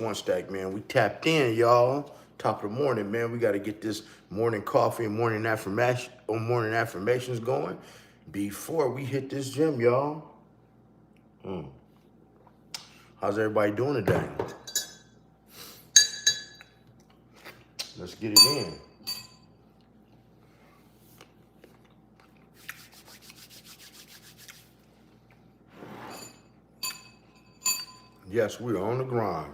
One stack, man. We tapped in, y'all. Top of the morning, man. We got to get this morning coffee and morning affirmations going before we hit this gym, y'all. How's everybody doing today? Let's get it in. Yes, we are on the grind.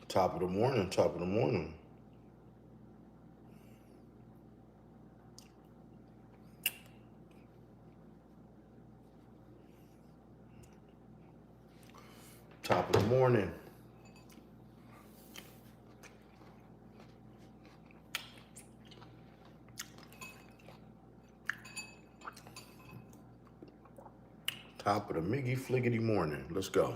Top of the morning, top of the morning. Top of the morning. Top of the Miggy Fliggity morning. Let's go.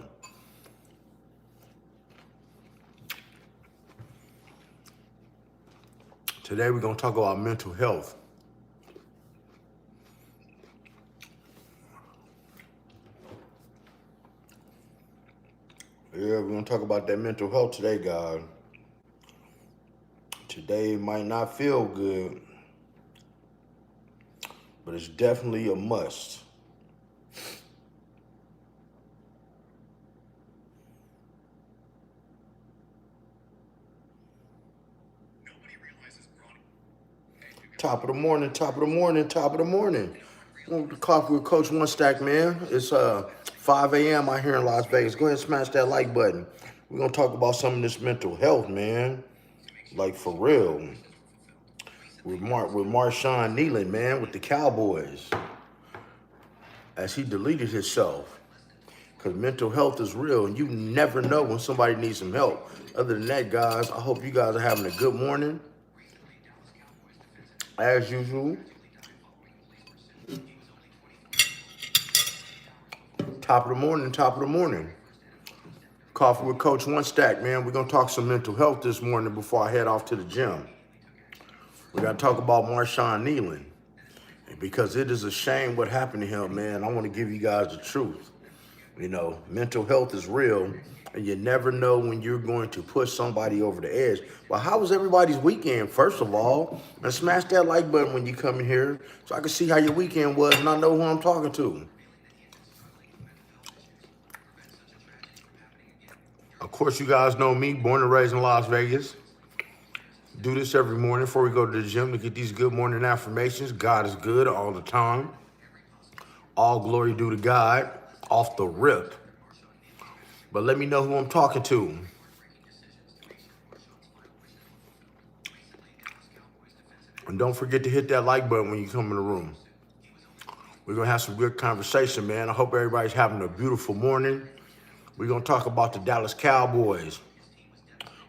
Today we're going to talk about mental health. Yeah, we're going to talk about that mental health today, guys. Today might not feel good, but it's definitely a must. Top of the morning, top of the morning, top of the morning. Welcome to Coffee with Coach One Stack, man. It's 5 a.m. out here in Las Vegas. Go ahead and smash that like button. We're going to talk about some of this mental health, man. Like, for real. With Marshawn Nealon, man, with the Cowboys. As he deleted himself. Because mental health is real, and you never know when somebody needs some help. Other than that, guys, I hope you guys are having a good morning. As usual. Top of the morning, top of the morning. Coffee with Coach One Stack, man. We're going to talk some mental health this morning before I head off to the gym. We got to talk about Marshawn Nealon. Because it is a shame what happened to him, man. I want to give you guys the truth. You know, mental health is real, and you never know when you're going to push somebody over the edge. Well, how was everybody's weekend, first of all? And smash that like button when you come in here so I can see how your weekend was and I know who I'm talking to. Of course, you guys know me, born and raised in Las Vegas. Do this every morning before we go to the gym to get these good morning affirmations. God is good all the time. All glory due to God, off the rip. But let me know who I'm talking to. And don't forget to hit that like button when you come in the room. We're going to have some good conversation, man. I hope everybody's having a beautiful morning. We're going to talk about the Dallas Cowboys.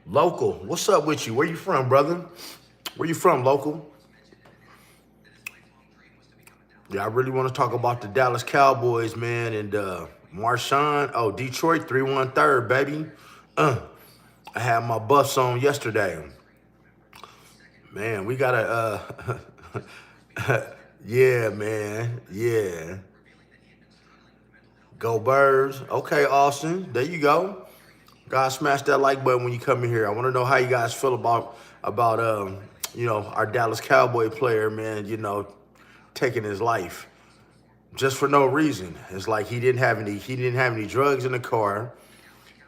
Local, what's up with you? Where you from, brother? Where you from, local? Yeah, I really want to talk about the Dallas Cowboys, man, and Marshawn. Oh, Detroit, 3-1-3, baby. I had my buffs on yesterday. Man, we got to, yeah, man, yeah. Go Birds. Okay, Austin, there you go. Guys, smash that like button when you come in here. I want to know how you guys feel about our Dallas Cowboy player, man, taking his life just for no reason. It's like he didn't have any drugs in the car.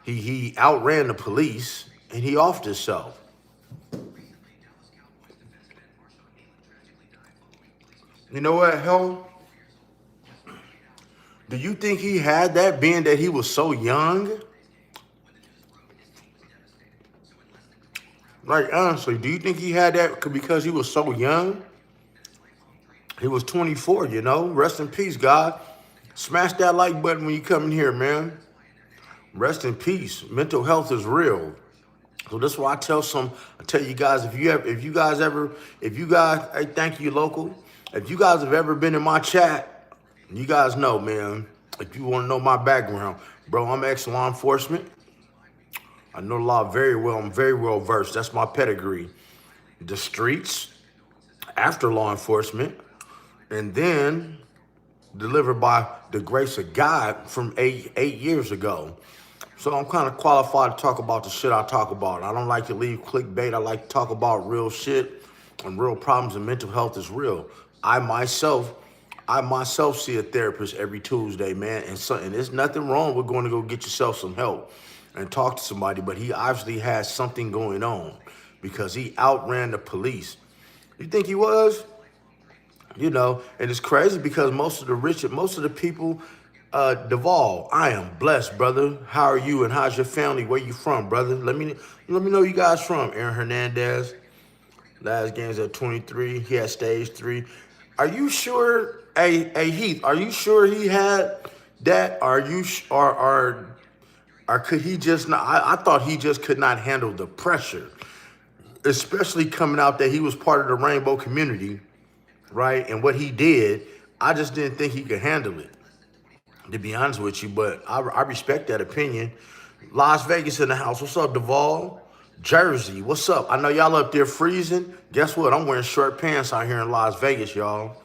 He outran the police and he offed himself. You know what, hell? Do you think he had that being that he was so young? Like, honestly, do you think he had that because he was so young? He was 24, Rest in peace, God. Smash that like button when you come in here, man. Rest in peace. Mental health is real. So that's why I tell you guys, hey, thank you, local. If you guys have ever been in my chat, you guys know, man, if you want to know my background, bro, I'm ex-law enforcement. I know the law very well. I'm very well versed. That's my pedigree. The streets, after law enforcement, and then delivered by the grace of God from eight years ago. So I'm kind of qualified to talk about the shit I talk about. I don't like to leave clickbait. I like to talk about real shit and real problems, and mental health is real. I myself, I myself see a therapist every Tuesday, man, and there's nothing wrong with going to go get yourself some help and talk to somebody, but he obviously has something going on because he outran the police. You think he was? You know, and it's crazy because most of the rich, most of the people, Duvall, I am blessed, brother. How are you and how's your family? Where you from, brother? Let me know you guys from. Aaron Hernandez, last game's at 23. He had stage 3. Are you sure, hey Heath, are you sure he had that? Are you, or could he just not? I thought he just could not handle the pressure, especially coming out that he was part of the rainbow community, right? And what he did, I just didn't think he could handle it, to be honest with you. But I respect that opinion. Las Vegas in the house. What's up, Duvall? Jersey, what's up? I know y'all up there freezing. Guess what? I'm wearing short pants out here in Las Vegas, y'all.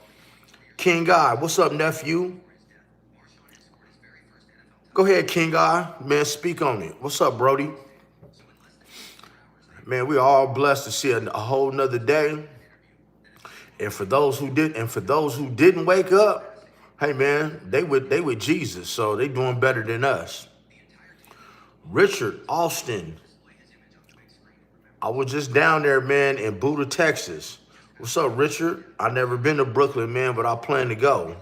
King Guy, what's up, nephew? Go ahead, King Guy. Man, speak on it. What's up, Brody? Man, we all blessed to see a whole nother day. And for those who didn't wake up, hey man, they with Jesus, so they doing better than us. Richard Austin, I was just down there, man, in Buda, Texas. What's up, Richard? I never been to Brooklyn, man, but I plan to go.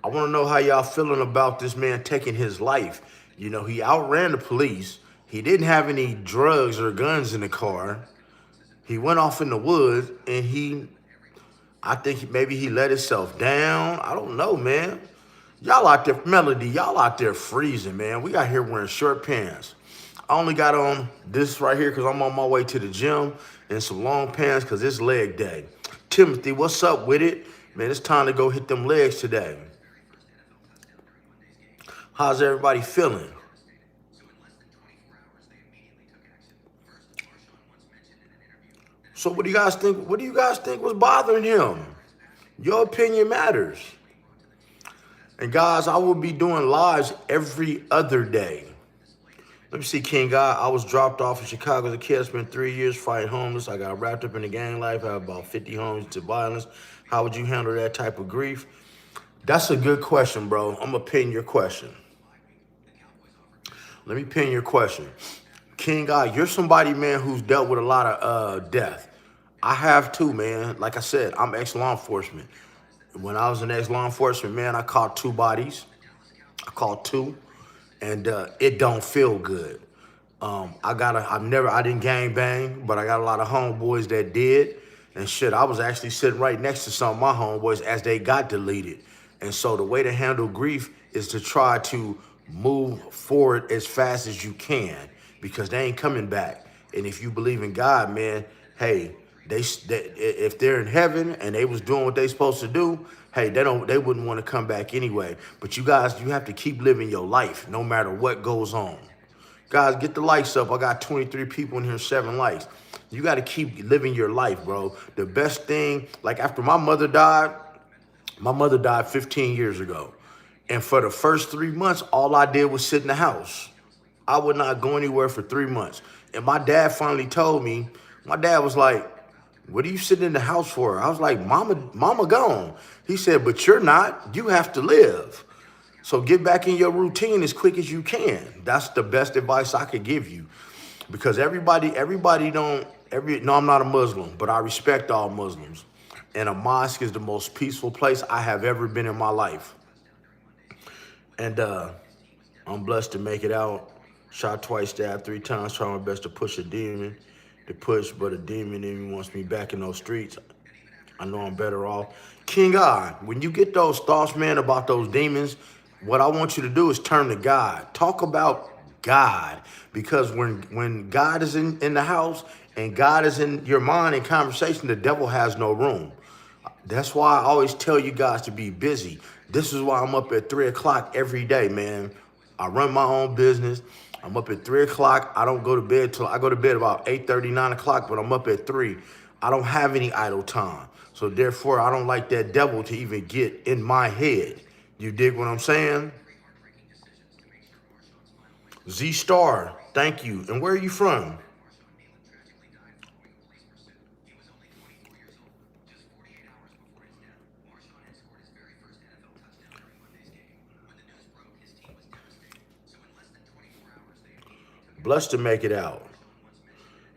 I want to know how y'all feeling about this man taking his life. You know, he outran the police. He didn't have any drugs or guns in the car. He went off in the woods, and I think maybe he let himself down. I don't know, man. Y'all out there, Melody, y'all out there freezing, man. We out here wearing short pants. I only got on this right here because I'm on my way to the gym, and some long pants because it's leg day. Timothy, what's up with it? Man, it's time to go hit them legs today. How's everybody feeling? So what do you guys think? What do you guys think was bothering him? Your opinion matters. And guys, I will be doing lives every other day. Let me see, King Guy. I was dropped off in Chicago as a kid. I spent 3 years fighting homeless. I got wrapped up in the gang life. I have about 50 homes to violence. How would you handle that type of grief? That's a good question, bro. I'm going to pin your question. Let me pin your question. King Guy, you're somebody, man, who's dealt with a lot of death. I have too, man. Like I said, I'm ex-law enforcement. When I was in ex-law enforcement, man, I caught 2 bodies. I caught 2, and it don't feel good. I didn't gang bang, but I got a lot of homeboys that did. And shit, I was actually sitting right next to some of my homeboys as they got deleted. And so the way to handle grief is to try to move forward as fast as you can, because they ain't coming back. And if you believe in God, man, hey, if they're in heaven and they was doing what they supposed to do, hey, they wouldn't want to come back anyway. But you guys, you have to keep living your life no matter what goes on. Guys, get the likes up. I got 23 people in here, 7 likes. You got to keep living your life, bro. The best thing, like after my mother died 15 years ago. And for the first 3 months, all I did was sit in the house. I would not go anywhere for 3 months. And my dad finally told me, my dad was like, what are you sitting in the house for? I was like, mama gone. He said, but you're not. You have to live. So get back in your routine as quick as you can. That's the best advice I could give you. Because no, I'm not a Muslim, but I respect all Muslims. And a mosque is the most peaceful place I have ever been in my life. And I'm blessed to make it out. Shot twice, stabbed 3 times, trying my best to push a demon. But a demon in me wants me back in those streets. I know I'm better off. King God, when you get those thoughts, man, about those demons, what I want you to do is turn to God. Talk about God. Because when God is in the house and God is in your mind and conversation, the devil has no room. That's why I always tell you guys to be busy. This is why I'm up at 3 o'clock every day, man. I run my own business. I'm up at 3 o'clock. I don't go to bed I go to bed about 8:30, 9 o'clock, but I'm up at 3. I don't have any idle time. So therefore, I don't like that devil to even get in my head. You dig what I'm saying? Z Star, thank you. And where are you from? Blessed to make it out.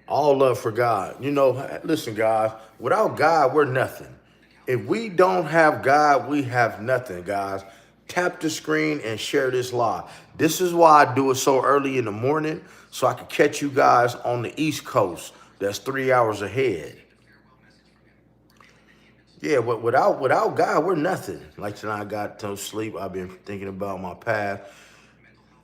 All love for God. You know, listen, guys, without God, we're nothing. If we don't have God, we have nothing, guys. Tap the screen and share this live. This is why I do it so early in the morning, so I can catch you guys on the East Coast. That's 3 hours ahead. Yeah, but without God, we're nothing. Like tonight, I got no sleep. I've been thinking about my past.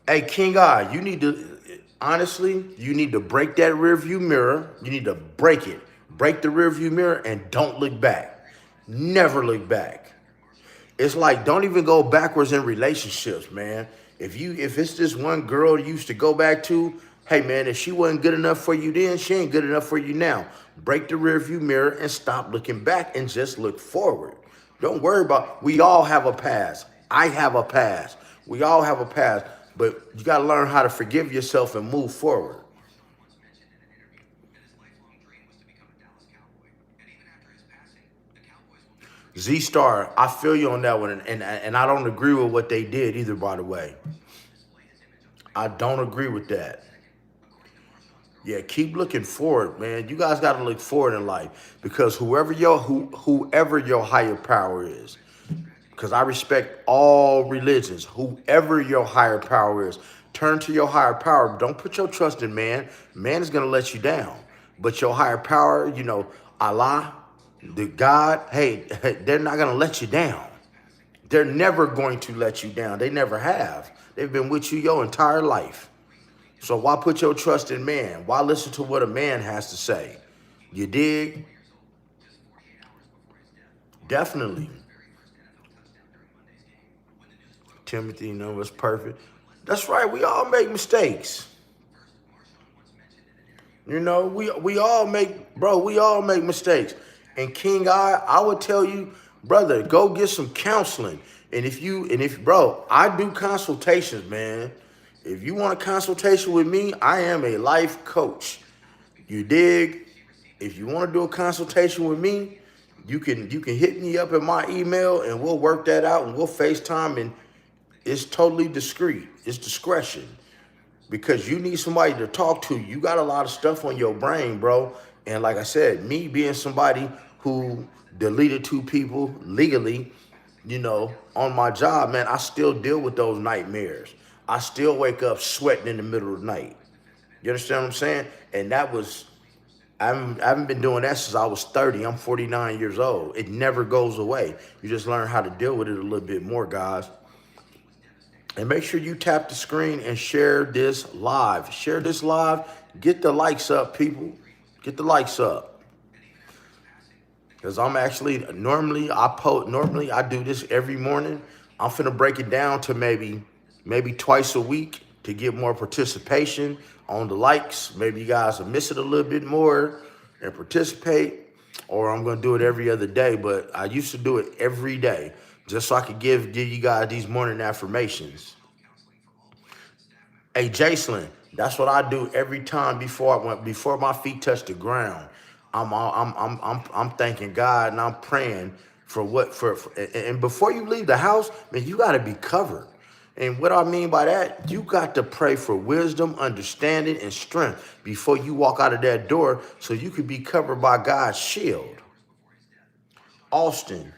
Hey, King Eye, you need to, honestly, you need to break that rear view mirror. You need to break it. Break the rear view mirror and don't look back. Never look back. It's like, don't even go backwards in relationships, man. If it's this one girl you used to go back to, hey man, if she wasn't good enough for you then, she ain't good enough for you now. Break the rear view mirror and stop looking back and just look forward. Don't worry about, we all have a past. I have a past. We all have a past, but you got to learn how to forgive yourself and move forward. Z Star, I feel you on that one, and I don't agree with what they did either, by the way. I don't agree with that. Yeah, keep looking forward, man. You guys got to look forward in life because whoever your higher power is, because I respect all religions, whoever your higher power is, turn to your higher power. Don't put your trust in man. Man is going to let you down. But your higher power, you know, Allah, the God, hey, they're not going to let you down. They're never going to let you down. They never have. They've been with you your entire life. So why put your trust in man? Why listen to what a man has to say? You dig? Definitely. Timothy, you know, it's perfect. That's right. We all make mistakes. You know, we all make, bro, we all make mistakes. And King I would tell you, brother, go get some counseling. Bro, I do consultations, man. If you want a consultation with me, I am a life coach. You dig? If you want to do a consultation with me, you can hit me up at my email and we'll work that out and we'll FaceTime, and it's totally discreet. It's discretion. Because you need somebody to talk to. You got a lot of stuff on your brain, bro. And like I said, me being somebody who deleted 2 people legally, you know, on my job, man, I still deal with those nightmares. I still wake up sweating in the middle of the night. You understand what I'm saying? And that was, I haven't been doing that since I was 30. I'm 49 years old. It never goes away. You just learn how to deal with it a little bit more, guys. And make sure you tap the screen and share this live. Share this live. Get the likes up, people. Get the likes up. Because I'm actually, normally I do this every morning. I'm finna break it down to maybe twice a week to get more participation on the likes. Maybe you guys will miss it a little bit more and participate. Or I'm gonna do it every other day, but I used to do it every day just so I could give you guys these morning affirmations. Hey, Jacelyn, that's what I do every time before my feet touch the ground. I'm thanking God and I'm praying for and before you leave the house, man, you got to be covered. And what I mean by that, you got to pray for wisdom, understanding, and strength before you walk out of that door, so you could be covered by God's shield. Austin,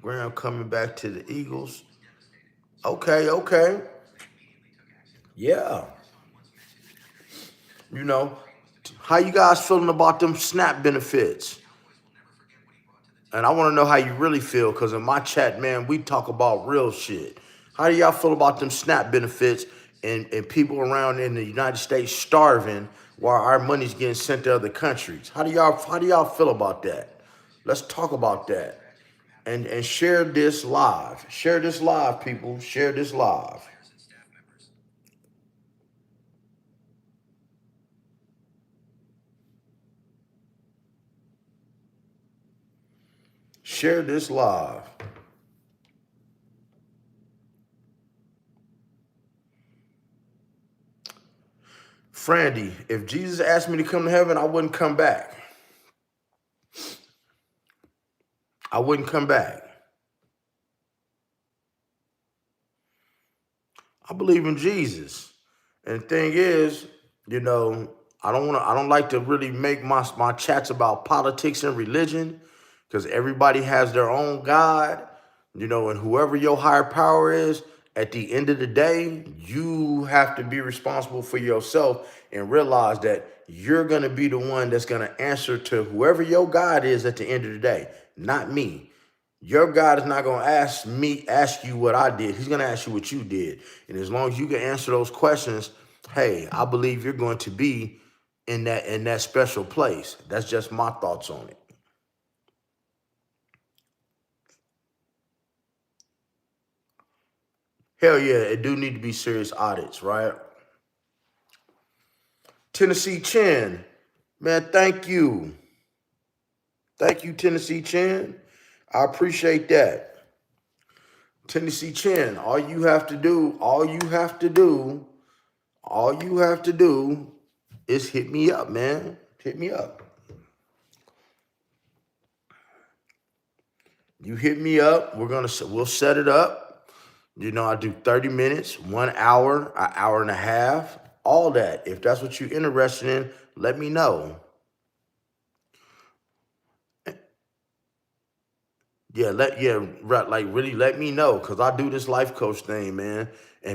Graham coming back to the Eagles. Okay, okay. Yeah. You know, how you guys feeling about them SNAP benefits? And I want to know how you really feel, because in my chat, man, we talk about real shit. How do y'all feel about them SNAP benefits and people around in the United States starving while our money's getting sent to other countries? How do y'all feel about that? Let's talk about that. And share this live. Share this live, people. Share this live. share this live. Frandy, if Jesus asked me to come to heaven, I wouldn't come back. I wouldn't come back. I believe in Jesus. And the thing is, I don't like to really make my chats about politics and religion, because everybody has their own God, and whoever your higher power is, at the end of the day, you have to be responsible for yourself and realize that you're going to be the one that's going to answer to whoever your God is at the end of the day, not me. Your God is not going to ask you what I did. He's going to ask you what you did. And as long as you can answer those questions, hey, I believe you're going to be in that special place. That's just my thoughts on it. Hell yeah, it do need to be serious audits, right? Tennessee Chin, man, thank you. Thank you, Tennessee Chin. I appreciate that. Tennessee Chin, all you have to do is hit me up, man. Hit me up. You hit me up. We'll set it up. I do 30 minutes, 1 hour, an hour and a half, all that. If that's what you're interested in, let me know. Really let me know, because I do this life coach thing, man.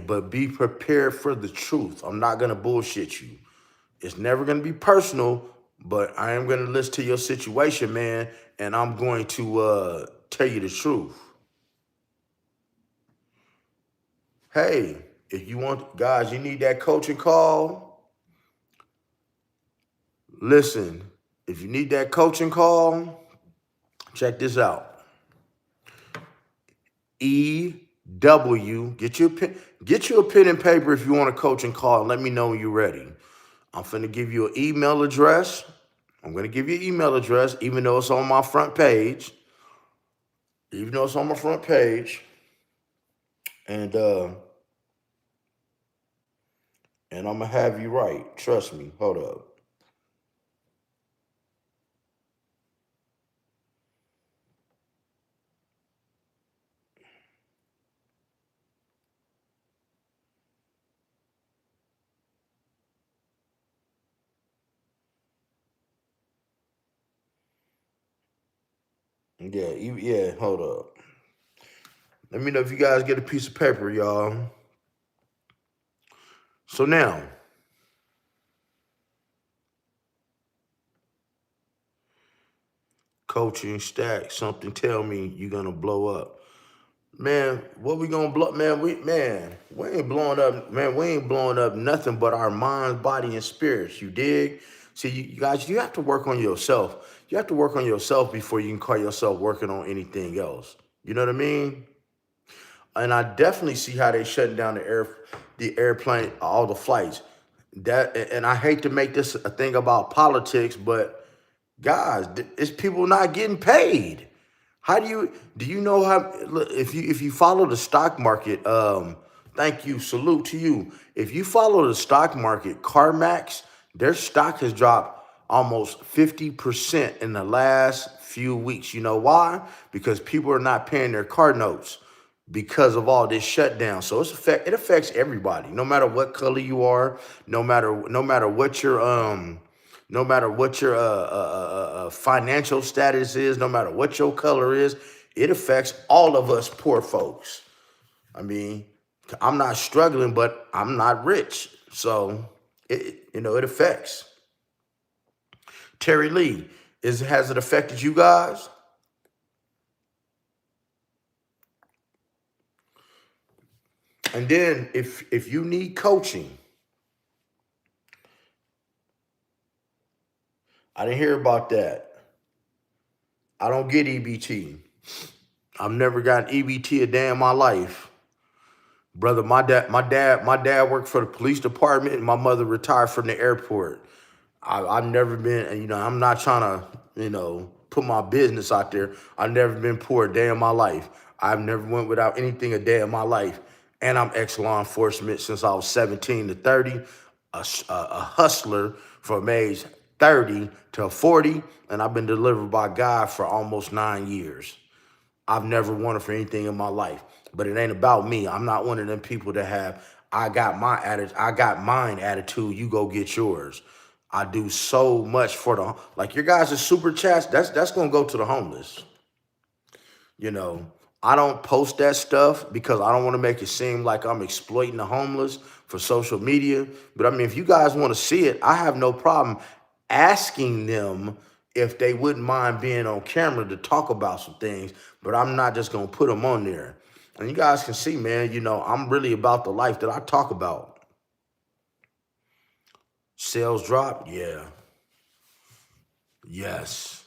But be prepared for the truth. I'm not gonna bullshit you. It's never gonna be personal, but I am gonna listen to your situation, man, and I'm going to tell you the truth. Hey, if you want, guys, you need that coaching call. Listen, if you need that coaching call, check this out. EW, get you a pen and paper if you want a coaching call, and let me know when you're ready. I'm finna give you an email address. I'm gonna give you an email address, even though it's on my front page. And I'm gonna have you right. Trust me. Hold up. Yeah, hold up. Let me know if you guys get a piece of paper, y'all. So now, coaching stack, something tell me you're gonna blow up. Man, what we gonna blow? Man, we ain't blowing up. Man, we ain't blowing up nothing but our minds, body, and spirits. You dig? See, you guys, you have to work on yourself. You have to work on yourself before you can call yourself working on anything else. You know what I mean? And I definitely see how they shutting down the airplane, all the flights. And I hate to make this a thing about politics, but guys, it's people not getting paid. How do you know how, if you follow the stock market, thank you, salute to you. If you follow the stock market, CarMax, their stock has dropped almost 50% in the last few weeks. You know why? Because people are not paying their car notes because of all this shutdown. So it affects everybody, no matter what color you are, no matter what your financial status is, no matter what your color is, it affects all of us poor folks. I mean, I'm not struggling, but I'm not rich. So, it affects. Terry Lee, has it affected you guys? And then if you need coaching, I didn't hear about that. I don't get EBT. I've never gotten EBT a day in my life. Brother, my dad worked for the police department, and my mother retired from the airport. I've never been, I'm not trying to, put my business out there. I've never been poor a day in my life. I've never went without anything a day in my life. And I'm ex-law enforcement since I was 17 to 30, a hustler from age 30 to 40, and I've been delivered by God for almost 9 years. I've never wanted for anything in my life, but it ain't about me. I'm not one of them people that have, I got mine attitude, you go get yours. I do so much for the, like your guys' super chats, that's gonna go to the homeless. You know, I don't post that stuff because I don't want to make it seem like I'm exploiting the homeless for social media. But I mean, if you guys want to see it, I have no problem asking them if they wouldn't mind being on camera to talk about some things, but I'm not just going to put them on there. And you guys can see, man, you know, I'm really about the life that I talk about. Sales drop? Yeah. Yes.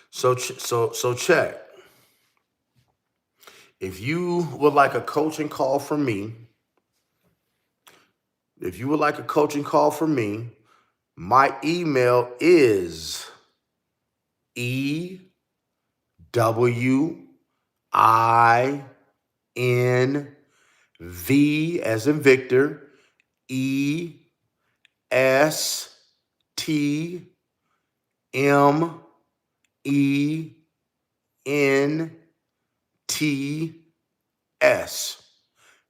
So check. If you would like a coaching call from me, my email is EWINV as in Victor, ESTMENTS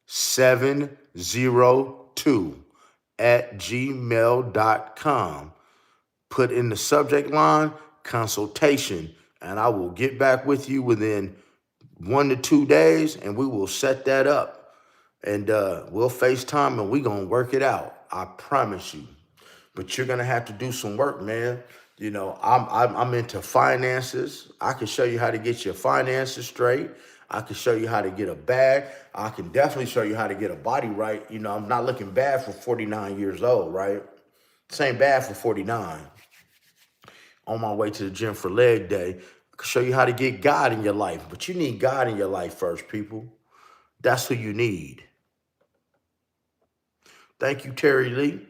702 at gmail.com. Put in the subject line, consultation, and I will get back with you within 1 to 2 days, and we will set that up. And we'll FaceTime, and we're going to work it out. I promise you. But you're going to have to do some work, man. You know, I'm into finances. I can show you how to get your finances straight. I can show you how to get a bag. I can definitely show you how to get a body right. You know, I'm not looking bad for 49 years old, right? Same bad for 49. On my way to the gym for leg day. I can show you how to get God in your life. But you need God in your life first, people. That's who you need. Thank you, Terry Lee.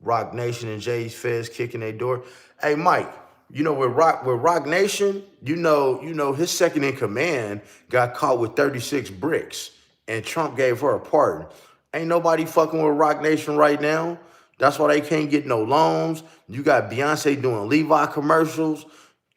Rock Nation and Jay's Feds kicking their door. Hey, Mike, you know, with Rock Nation, you know, his second in command got caught with 36 bricks, and Trump gave her a pardon. Ain't nobody fucking with Rock Nation right now. That's why they can't get no loans. You got Beyonce doing Levi commercials.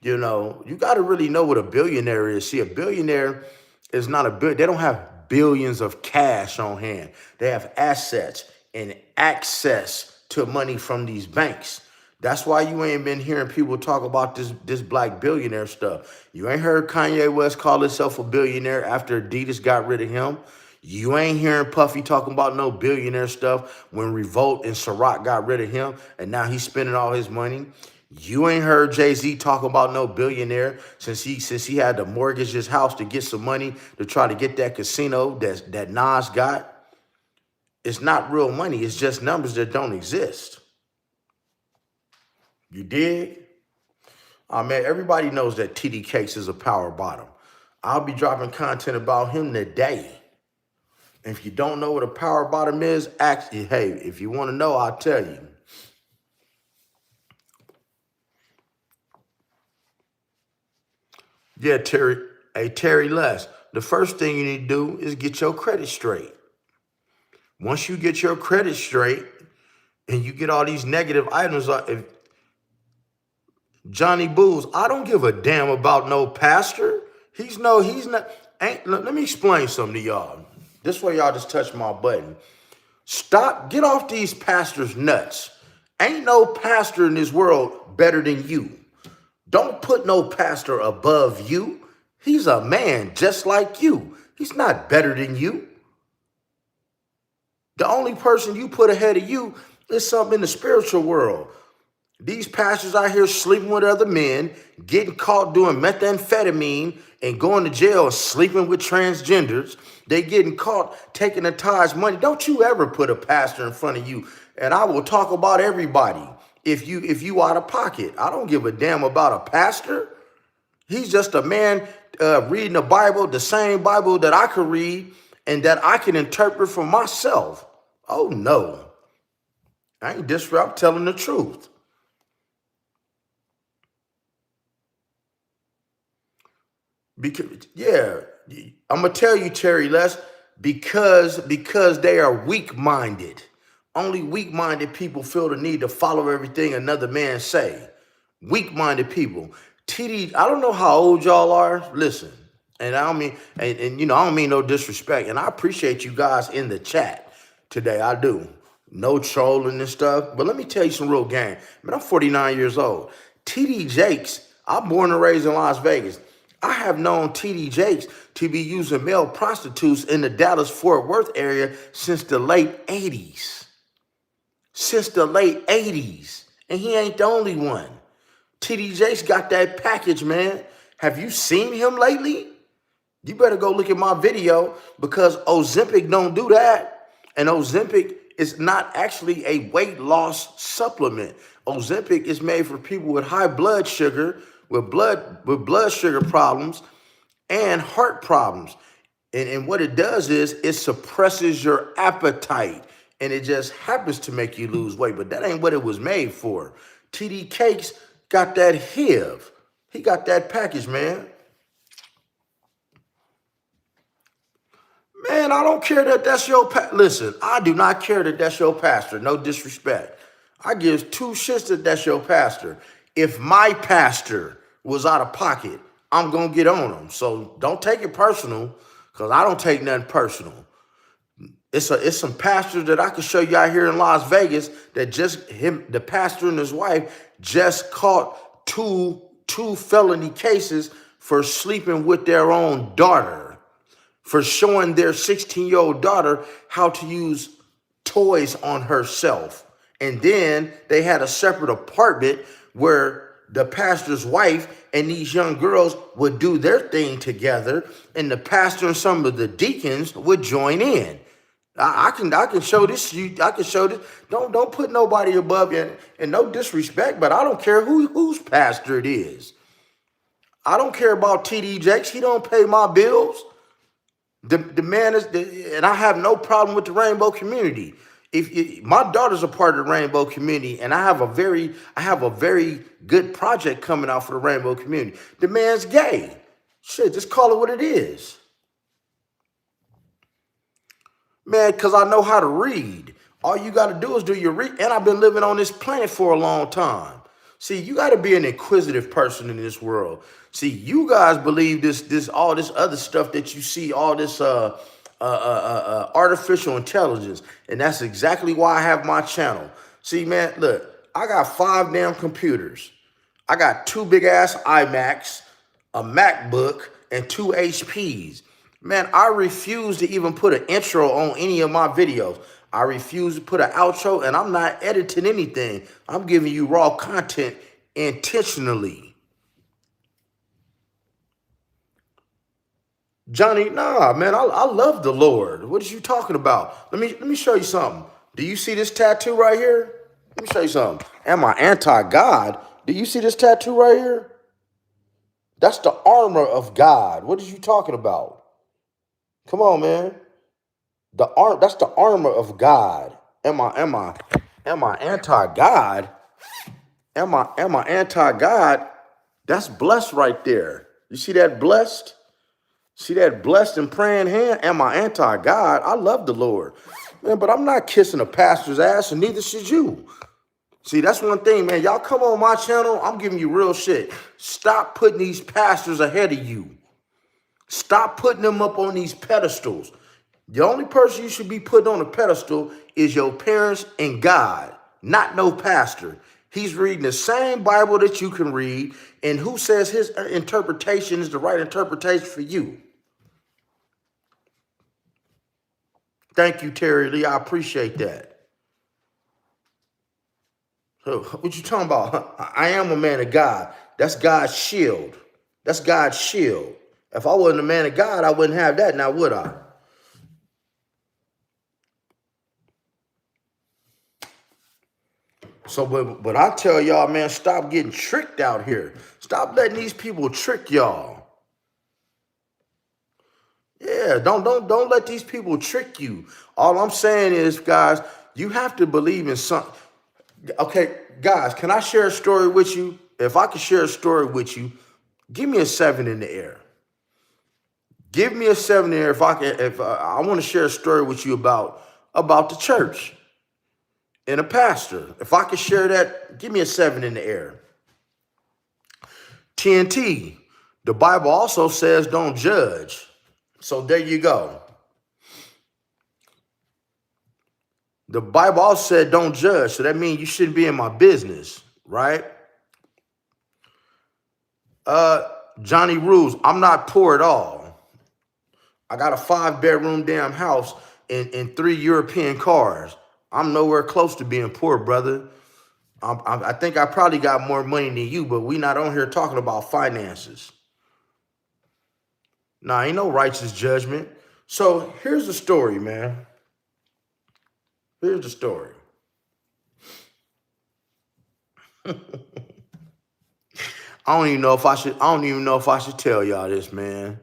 You know, you got to really know what a billionaire is. See, a billionaire is not a bill. They don't have billions of cash on hand. They have assets and access to money from these banks. That's why you ain't been hearing people talk about this black billionaire stuff. You ain't heard Kanye West call himself a billionaire after Adidas got rid of him. You ain't hearing Puffy talking about no billionaire stuff when Revolt and Ciroc got rid of him and now he's spending all his money. You ain't heard Jay-Z talk about no billionaire since he had to mortgage his house to get some money to try to get that casino that Nas got. It's not real money. It's just numbers that don't exist. You dig? Man, everybody knows that TD Cakes is a power bottom. I'll be dropping content about him today. And if you don't know what a power bottom is, hey, if you want to know, I'll tell you. Yeah, Terry. Hey, Terry Les, the first thing you need to do is get your credit straight. Once you get your credit straight and you get all these negative items, if Johnny Booze, I don't give a damn about no pastor. He's not, let me explain something to y'all. This way y'all just touch my button. Get off these pastors' nuts. Ain't no pastor in this world better than you. Don't put no pastor above you. He's a man just like you. He's not better than you. The only person you put ahead of you is something in the spiritual world. These pastors out here sleeping with other men, getting caught doing methamphetamine and going to jail and sleeping with transgenders. They getting caught taking the tithes money. Don't you ever put a pastor in front of you. And I will talk about everybody if you out of pocket. I don't give a damn about a pastor. He's just a man reading the Bible, the same Bible that I could read and that I can interpret for myself. Oh, no. I ain't disrespect. I'm telling the truth. Because yeah, I'm gonna tell you, Terry Les, because they are weak-minded. Only weak-minded people feel the need to follow everything another man say. Weak-minded people. TD, I don't know how old y'all are. Listen, and I don't mean, and you know, I don't mean no disrespect. And I appreciate you guys in the chat today. I do. No trolling and stuff. But let me tell you some real game. Man, I'm 49 years old. TD Jakes, I'm born and raised in Las Vegas. I have known TD Jakes to be using male prostitutes in the Dallas-Fort Worth area since the late 80s. Since the late 80s. And he ain't the only one. TD Jakes got that package, man. Have you seen him lately? You better go look at my video because Ozempic don't do that. And Ozempic is not actually a weight loss supplement. Ozempic is made for people with high blood sugar, with blood sugar problems and heart problems. And what it does is it suppresses your appetite and it just happens to make you lose weight. But that ain't what it was made for. TD Cakes got that HIV. He got that package, man. Man, I don't care that that's your listen, I do not care that that's your pastor. No disrespect. I give two shits that that's your pastor. If my pastor was out of pocket, I'm going to get on him. So don't take it personal because I don't take nothing personal. It's some pastors that I can show you out here in Las Vegas that the pastor and his wife just caught two felony cases for sleeping with their own daughter, for showing their 16-year-old daughter how to use toys on herself. And then they had a separate apartment where the pastor's wife and these young girls would do their thing together, and the pastor and some of the deacons would join in. I can show this. I can show this. Don't put nobody above you, and no disrespect, but I don't care whose pastor it is. I don't care about TD Jakes. He don't pay my bills. The man is, and I have no problem with the rainbow community. If my daughter's a part of the rainbow community, and I have a very good project coming out for the rainbow community. The man's gay. Shit, just call it what it is. Man, because I know how to read. All you got to do is do your read. And I've been living on this planet for a long time. See, you got to be an inquisitive person in this world. See, you guys believe all this other stuff that you see, all this artificial intelligence. And that's exactly why I have my channel. See, man, look, I got 5 damn computers. I got 2 big ass iMacs, a MacBook, and 2 HPs. Man, I refuse to even put an intro on any of my videos. I refuse to put an outro, and I'm not editing anything. I'm giving you raw content intentionally. Johnny, nah, man, I love the Lord. What are you talking about? Let me show you something. Do you see this tattoo right here? Let me show you something. Am I anti-God? Do you see this tattoo right here? That's the armor of God. What are you talking about? Come on, man. That's the armor of God. Am I anti-God? Am I anti-God? That's blessed right there. You see that blessed? See that blessed and praying hand? Am I anti-God? I love the Lord. Man, but I'm not kissing a pastor's ass, and neither should you. See, that's one thing, man. Y'all come on my channel, I'm giving you real shit. Stop putting these pastors ahead of you. Stop putting them up on these pedestals. The only person you should be putting on a pedestal is your parents and God, not no pastor. He's reading the same Bible that you can read, and who says his interpretation is the right interpretation for you? Thank you, Terry Lee. I appreciate that. So, what you talking about? I am a man of God. That's God's shield. That's God's shield. If I wasn't a man of God, I wouldn't have that now, would I? So, but I tell y'all, man, stop getting tricked out here. Stop letting these people trick y'all. Yeah, don't let these people trick you. All I'm saying is, guys, you have to believe in something. Okay, guys, can I share a story with you? If I could share a story with you, give me a 7 in the air. Give me a 7 in the air if I can. If I want to share a story with you about the church and a pastor. If I could share that, give me a 7 in the air. TNT. The Bible also says don't judge. So there you go. The Bible also said don't judge. So that means you shouldn't be in my business, right? Johnny Rules, I'm not poor at all. I got a 5-bedroom damn house and 3 European cars. I'm nowhere close to being poor, brother. I think I probably got more money than you, but we not on here talking about finances. Nah, ain't no righteous judgment. So here's the story, man. Here's the story. I don't even know if I should tell y'all this, man.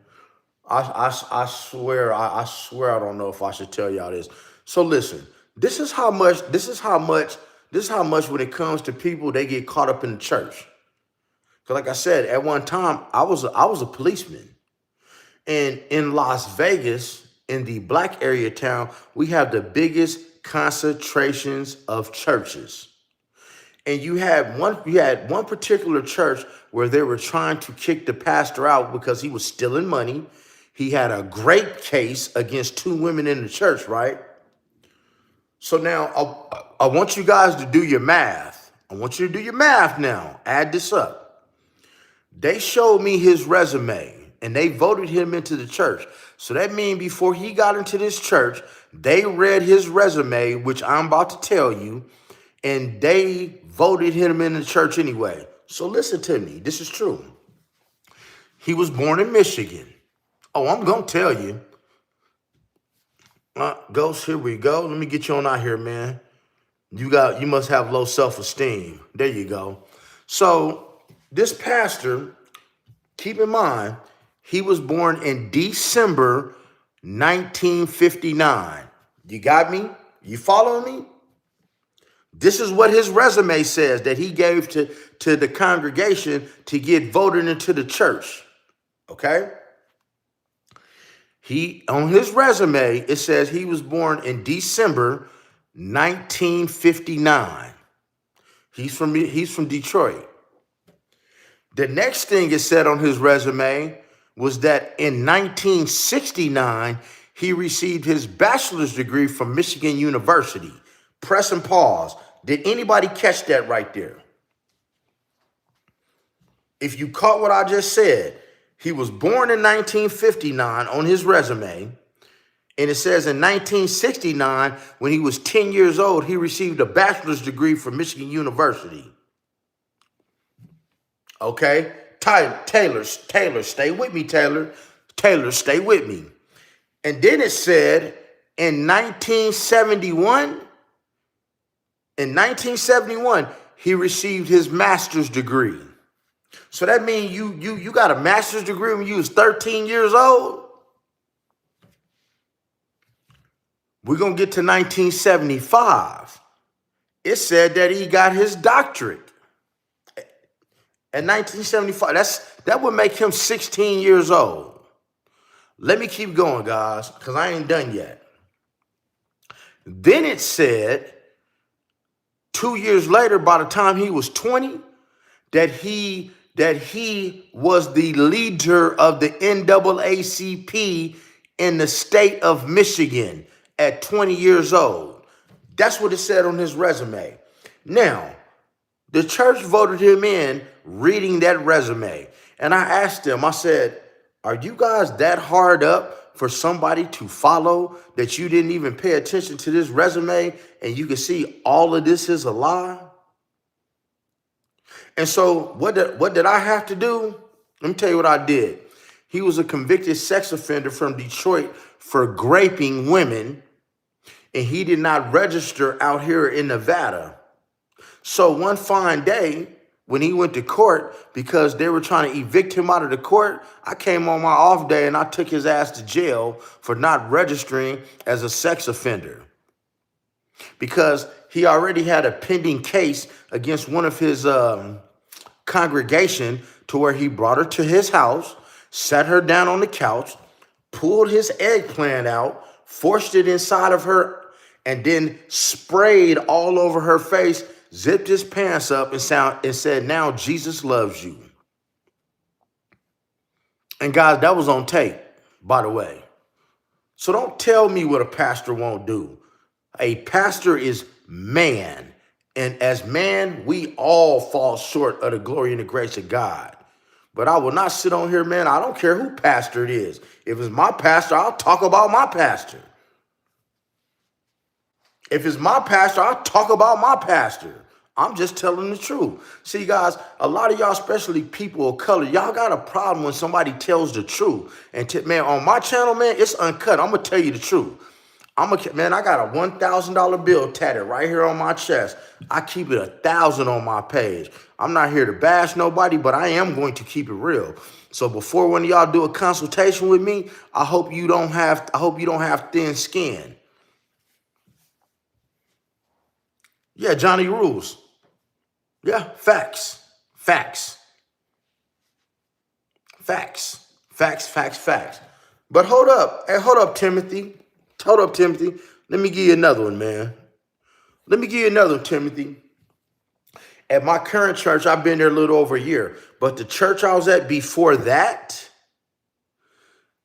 I swear I don't know if I should tell y'all this. So listen, this is how much when it comes to people, they get caught up in the church. Cause like I said, at one time I was a policeman. And in Las Vegas, in the black area town, we have the biggest concentrations of churches. And you had one particular church where they were trying to kick the pastor out because he was stealing money. He had a great case against 2 women in the church, right? So now I want you guys to do your math. I want you to do your math now. Add this up. They showed me his resume and they voted him into the church. So that means before he got into this church, they read his resume, which I'm about to tell you, and they voted him in the church anyway. So listen to me. This is true. He was born in Michigan. Oh, I'm going to tell you. Ghost, here we go. Let me get you on out here, man. You must have low self-esteem. There you go. So this pastor, keep in mind, he was born in December 1959. You got me? You following me? This is what his resume says that he gave to the congregation to get voted into the church. Okay? On his resume, it says he was born in December 1959. He's from Detroit. The next thing it said on his resume was that in 1969, he received his bachelor's degree from Michigan University. Press and pause. Did anybody catch that right there? If you caught what I just said, he was born in 1959 on his resume, and it says in 1969, when he was 10 years old, he received a bachelor's degree from Michigan University. Okay? Taylor, stay with me, Taylor. Taylor, stay with me. And then it said in 1971, he received his master's degree. So that means you got a master's degree when you was 13 years old? We're going to get to 1975. It said that he got his doctorate. In 1975, that would make him 16 years old. Let me keep going, guys, because I ain't done yet. Then it said 2 years later, by the time he was 20, that he was the leader of the NAACP in the state of Michigan at 20 years old. That's what it said on his resume. Now, the church voted him in reading that resume. And I asked them, I said, are you guys that hard up for somebody to follow that you didn't even pay attention to this resume and you can see all of this is a lie? And so what did I have to do? Let me tell you what I did. He was a convicted sex offender from Detroit for raping women, and he did not register out here in Nevada. So one fine day, when he went to court, because they were trying to evict him out of the court, I came on my off day and I took his ass to jail for not registering as a sex offender. Because he already had a pending case against one of his congregation to where he brought her to his house, sat her down on the couch, pulled his eggplant out, forced it inside of her, and then sprayed all over her face, zipped his pants up, and said, "Now Jesus loves you." And guys, that was on tape, by the way. So don't tell me what a pastor won't do. A pastor is man. And as man, we all fall short of the glory and the grace of God. But I will not sit on here, man. I don't care who pastor it is. If it's my pastor, I'll talk about my pastor. If it's my pastor, I'll talk about my pastor. I'm just telling the truth. See, guys, a lot of y'all, especially people of color, y'all got a problem when somebody tells the truth. And man, on my channel, man, it's uncut. I'm going to tell you the truth. Man, I got a $1,000 bill tatted right here on my chest. I keep it 1,000 on my page. I'm not here to bash nobody, but I am going to keep it real. So before one of y'all do a consultation with me, I hope you don't have thin skin. Yeah, Johnny Rules. Yeah, facts. But hold up. Hey, hold up, Timothy. Let me give you another one, man. Let me give you another one, Timothy. At my current church, I've been there a little over a year. But the church I was at before that,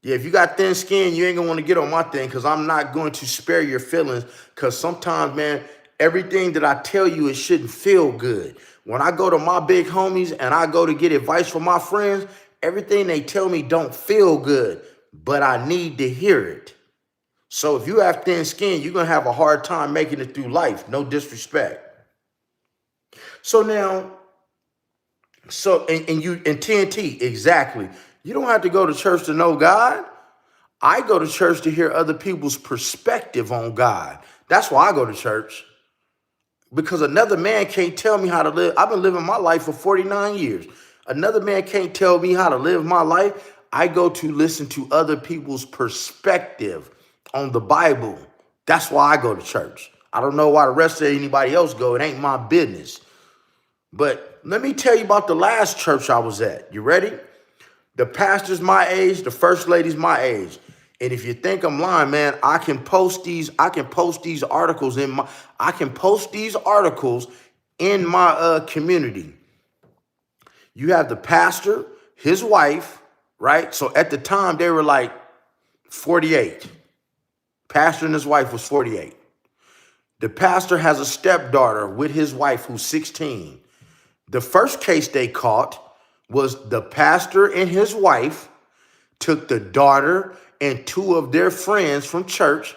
yeah, if you got thin skin, you ain't going to want to get on my thing because I'm not going to spare your feelings because sometimes, man, everything that I tell you, it shouldn't feel good. When I go to my big homies and I go to get advice from my friends, everything they tell me don't feel good, but I need to hear it. So if you have thin skin, you're going to have a hard time making it through life. No disrespect. So now, and TNT, exactly. You don't have to go to church to know God. I go to church to hear other people's perspective on God. That's why I go to church. Because another man can't tell me how to live. I've been living my life for 49 years. Another man can't tell me how to live my life. I go to listen to other people's perspective on the Bible. That's why I go to church. I don't know why the rest of anybody else go. It ain't my business. But let me tell you about the last church I was at. You ready? The pastor's my age. The first lady's my age. And if you think I'm lying, man, I can post these articles in my community. You have the pastor, his wife, right? So at the time they were like 48. Pastor and his wife was 48. The pastor has a stepdaughter with his wife who's 16. The first case they caught was the pastor and his wife took the daughter and two of their friends from church.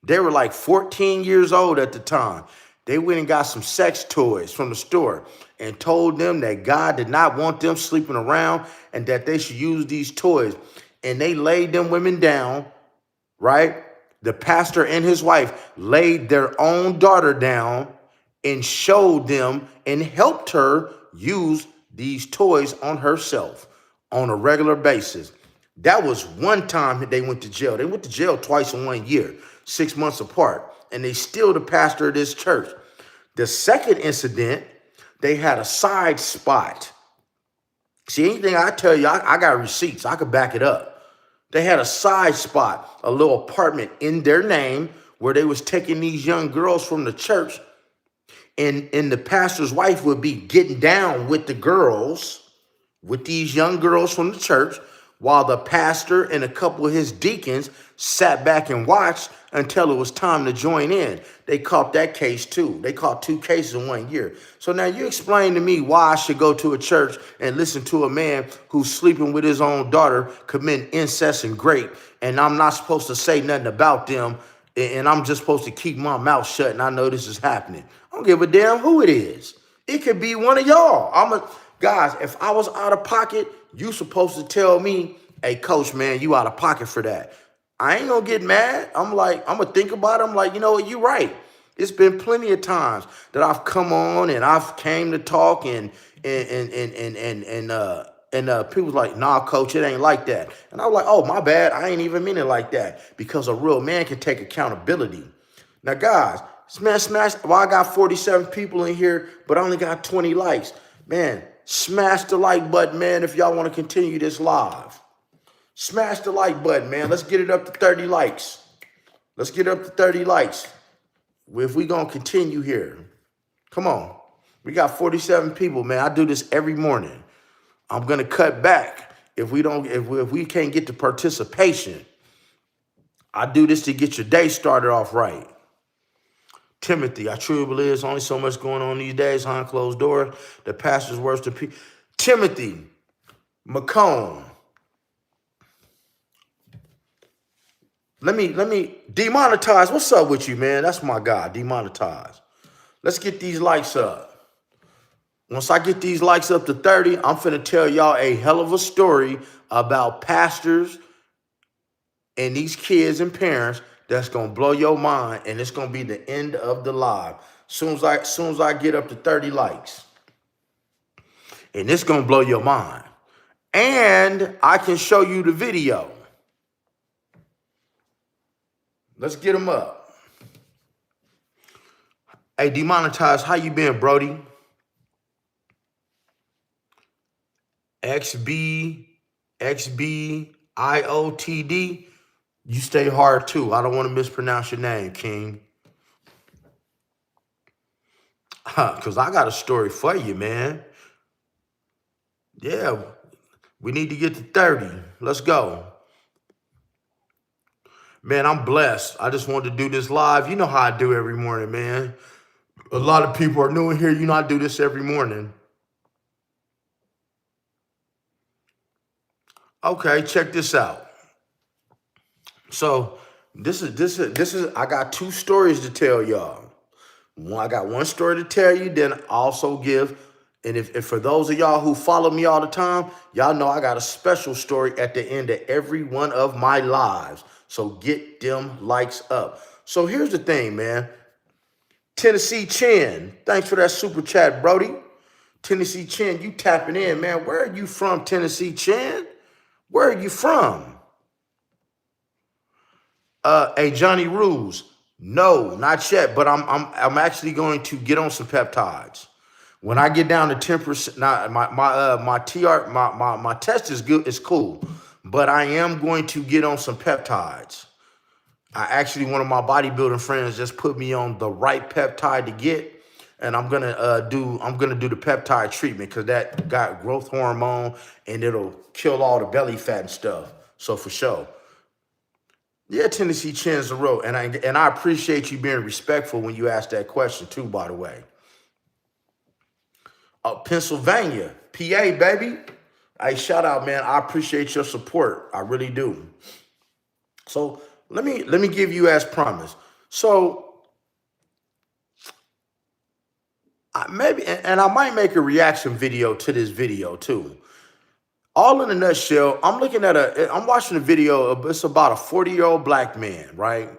They were like 14 years old at the time. They went and got some sex toys from the store and told them that God did not want them sleeping around and that they should use these toys. And they laid them women down, right? The pastor and his wife laid their own daughter down and showed them and helped her use these toys on herself on a regular basis. That was one time that they went to jail. They went to jail twice in 1 year, 6 months apart, and they still the pastor of this church. The second incident, they had a side spot. See, anything I tell you, I got receipts. I could back it up. They had a side spot, a little apartment in their name where they was taking these young girls from the church, and the pastor's wife would be getting down with the girls, with these young girls from the church, while the pastor and a couple of his deacons sat back and watched until it was time to join in. They caught that case too. They caught 2 cases in 1 year. So now you explain to me why I should go to a church and listen to a man who's sleeping with his own daughter, committing incest and rape, and I'm not supposed to say nothing about them, and I'm just supposed to keep my mouth shut, and I know this is happening. I don't give a damn who it is. It could be one of y'all. Guys, if I was out of pocket, you supposed to tell me, hey, coach, man, you out of pocket for that. I ain't gonna get mad. I'm gonna think about it. I'm like, you know what, you're right. It's been plenty of times that I've come on and I've came to talk and people's like, nah, coach, it ain't like that. And I was like, oh, my bad. I ain't even mean it like that, because a real man can take accountability. Now, guys, Man, smash. Well, I got 47 people in here, but I only got 20 likes. Man, smash the like button, man, if y'all want to continue this live. Smash the like button, man. Let's get it up to 30 likes. Let's get up to 30 likes. If we going to continue here. Come on. We got 47 people, man. I do this every morning. I'm going to cut back if we can't get the participation. I do this to get your day started off right. Timothy, I truly believe there's only so much going on these days behind closed doors. The pastor's words to people. Timothy McComb. Let me demonetize. What's up with you, man? That's my guy. Demonetize. Let's get these likes up. Once I get these likes up to 30, I'm finna tell y'all a hell of a story about pastors and these kids and parents that's gonna blow your mind, and it's gonna be the end of the live. Soon as I get up to 30 likes, and it's gonna blow your mind, and I can show you the video. Let's get them up. Hey, Demonetize, how you been, Brody? XBIOTD. You stay hard too. I don't want to mispronounce your name, King. Because I got a story for you, man. Yeah, we need to get to 30. Let's go. Man, I'm blessed. I just wanted to do this live. You know how I do every morning, man. A lot of people are new in here. You know I do this every morning. Okay, check this out. So this is I got two stories to tell y'all. I got one story to tell you, then also give, and if for those of y'all who follow me all the time, y'all know I got a special story at the end of every one of my lives. So get them likes up. So here's the thing, man. Tennessee Chin, thanks for that super chat, Brody. Tennessee Chin, you tapping in, man. Where are you from, Tennessee Chin? Where are you from? Hey, Johnny Rules. No, not yet, but I'm actually going to get on some peptides. When I get down to 10%, my test is good, it's cool, but I am going to get on some peptides. One of my bodybuilding friends just put me on the right peptide to get, and I'm gonna do the peptide treatment because that got growth hormone and it'll kill all the belly fat and stuff. So for sure. Yeah, Tennessee Chin's a road, and I appreciate you being respectful when you ask that question too, by the way. Pennsylvania, PA, baby. Hey, shout out, man. I appreciate your support. I really do. So let me give you as promised. So I might make a reaction video to this video too. All in a nutshell, I'm watching a video. It's about a 40-year-old black man, right?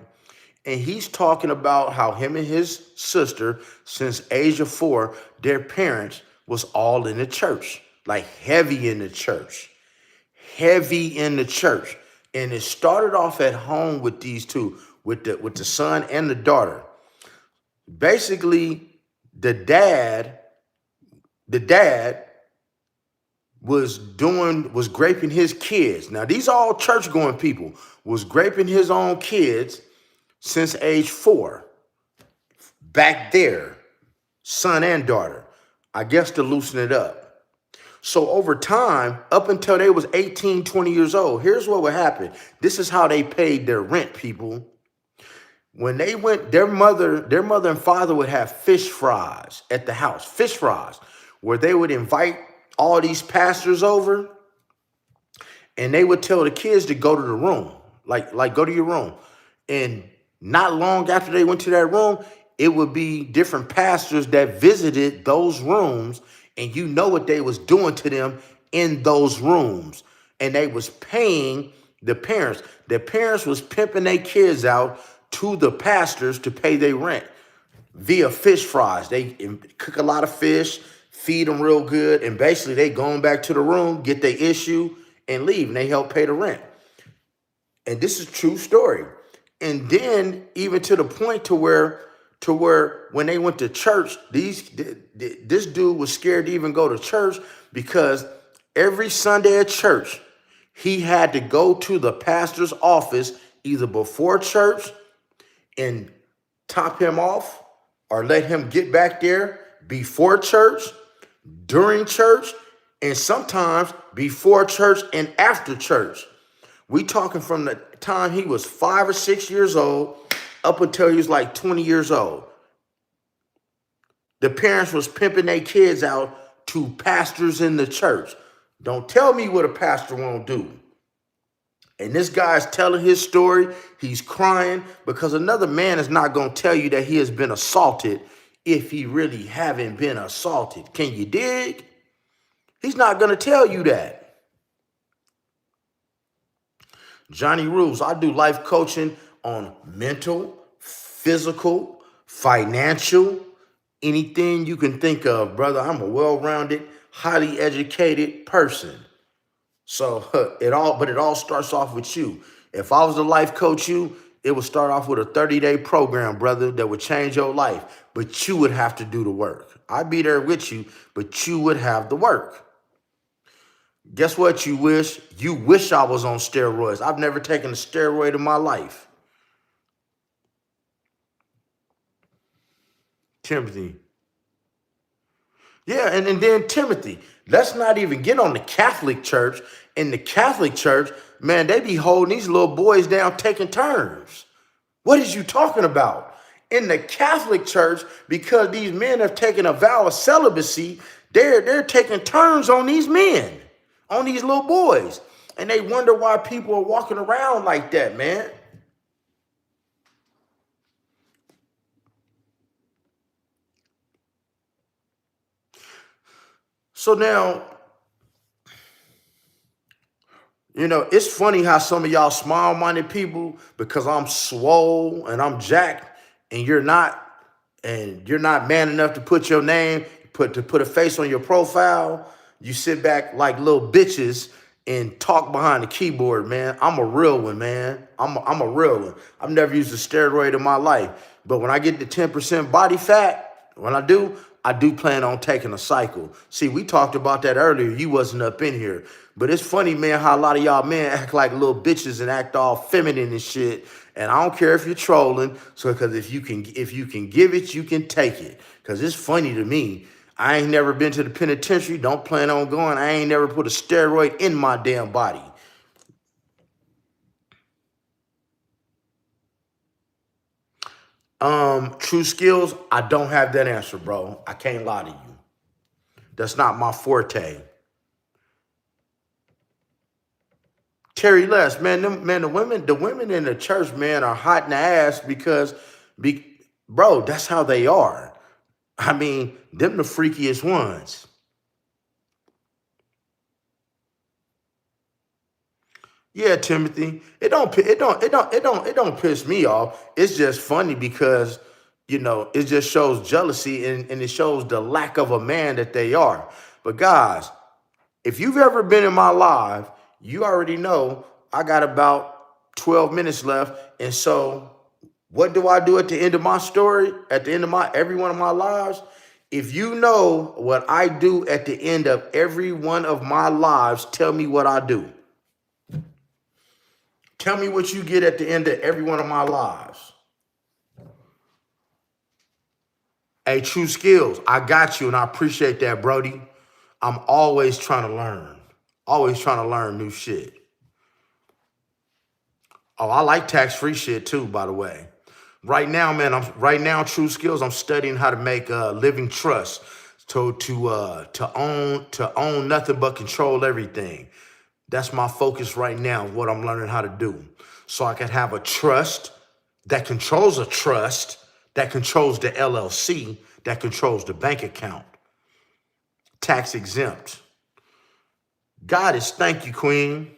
And he's talking about how him and his sister, since age of 4, their parents was all in the church, like heavy in the church. And it started off at home with these two, with the son and the daughter. Basically, the dad was graping his kids. Now, these are all church-going people, was graping his own kids since age 4. Back there, son and daughter, I guess to loosen it up. So over time, up until they was 18, 20 years old, here's what would happen. This is how they paid their rent, people. When they went, their mother and father would have fish fries at the house, fish fries, where they would invite all these pastors over, and they would tell the kids to go to the room, like go to your room. And not long after they went to that room, it would be different pastors that visited those rooms, and you know what they was doing to them in those rooms. And they was paying the parents. The parents was pimping their kids out to the pastors to pay their rent via fish fries. They cook a lot of fish, feed them real good, and basically they going back to the room, get their issue, and leave, and they help pay the rent. And this is a true story. And then even to the point to where to where when they went to church, this dude was scared to even go to church because every Sunday at church, he had to go to the pastor's office either before church and top him off or let him get back there before church, during church, and sometimes before church and after church. We talking from the time he was 5 or 6 years old up until he was like 20 years old. The parents was pimping their kids out to pastors in the church. Don't tell me what a pastor won't do. And this guy's telling his story. He's crying because another man is not going to tell you that he has been assaulted if he really haven't been assaulted. Can you dig? He's not going to tell you that. Johnny Rules, I do life coaching on mental, physical, financial, anything you can think of, brother. I'm a well-rounded, highly educated person. So it all starts off with you. If I was to life coach you, it would start off with a 30-day program, brother, that would change your life. But you would have to do the work. I'd be there with you, but you would have the work. Guess what you wish? You wish I was on steroids. I've never taken a steroid in my life. Timothy. Yeah, and then Timothy, let's not even get on the Catholic Church. In the Catholic Church, man, they be holding these little boys down taking turns. What is you talking about? In the Catholic Church, because these men have taken a vow of celibacy, they're taking turns on these men, on these little boys. And they wonder why people are walking around like that, man. So now, you know, it's funny how some of y'all small-minded people, because I'm swole and I'm jacked and you're not man enough to put your name, put a face on your profile, you sit back like little bitches and talk behind the keyboard, man. I'm a real one, man. I'm a real one. I've never used a steroid in my life. But when I get to 10% body fat, when I do plan on taking a cycle. See, we talked about that earlier. You wasn't up in here. But it's funny, man, how a lot of y'all men act like little bitches and act all feminine and shit. And I don't care if you're trolling. So, because if you can give it, you can take it. Because it's funny to me. I ain't never been to the penitentiary. Don't plan on going. I ain't never put a steroid in my damn body. True skills, I don't have that answer, bro. I can't lie to you. That's not my forte. Terry Les, man, the women in the church, man, are hot in the ass because, bro, that's how they are. I mean, them the freakiest ones. Yeah, Timothy. It don't piss me off. It's just funny because, you know, it just shows jealousy and it shows the lack of a man that they are. But guys, if you've ever been in my live, you already know I got about 12 minutes left. And so what do I do at the end of my story? At the end of every one of my lives? If you know what I do at the end of every one of my lives, tell me what I do. Tell me what you get at the end of every one of my lives. Hey, True Skills, I got you and I appreciate that, Brody. I'm always trying to learn. Always trying to learn new shit. Oh, I like tax-free shit too, by the way. Right now, man, True Skills, I'm studying how to make living trust to own nothing but control everything. That's my focus right now, what I'm learning how to do. So I can have a trust that controls a trust, that controls the LLC, that controls the bank account. Tax exempt. Goddess, thank you, Queen.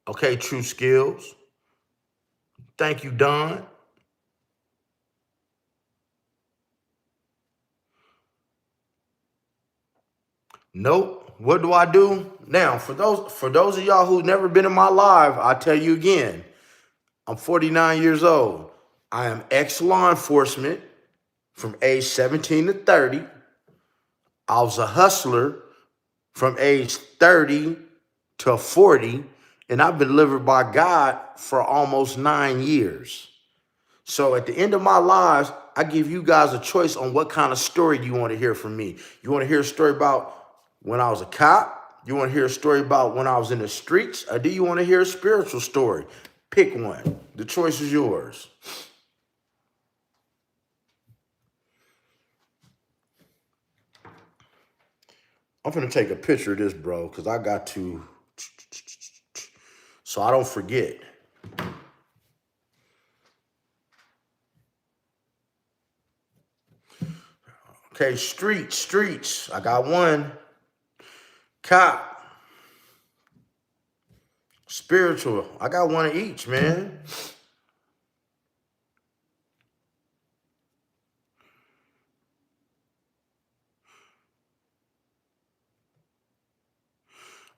Okay, True Skills. Thank you, Don. Nope. What do I do? Now, for those of y'all who've never been in my live, I'll tell you again. I'm 49 years old. I am ex-law enforcement from age 17 to 30. I was a hustler from age 30 to 40, and I've been delivered by God for almost 9 years. So at the end of my lives, I give you guys a choice on what kind of story you want to hear from me. You want to hear a story about when I was a cop? You want to hear a story about when I was in the streets? Or do you want to hear a spiritual story? Pick one. The choice is yours. I'm going to take a picture of this, bro, because I got to, so I don't forget. Okay, streets. I got one. Cop. Spiritual. I got one of each, man.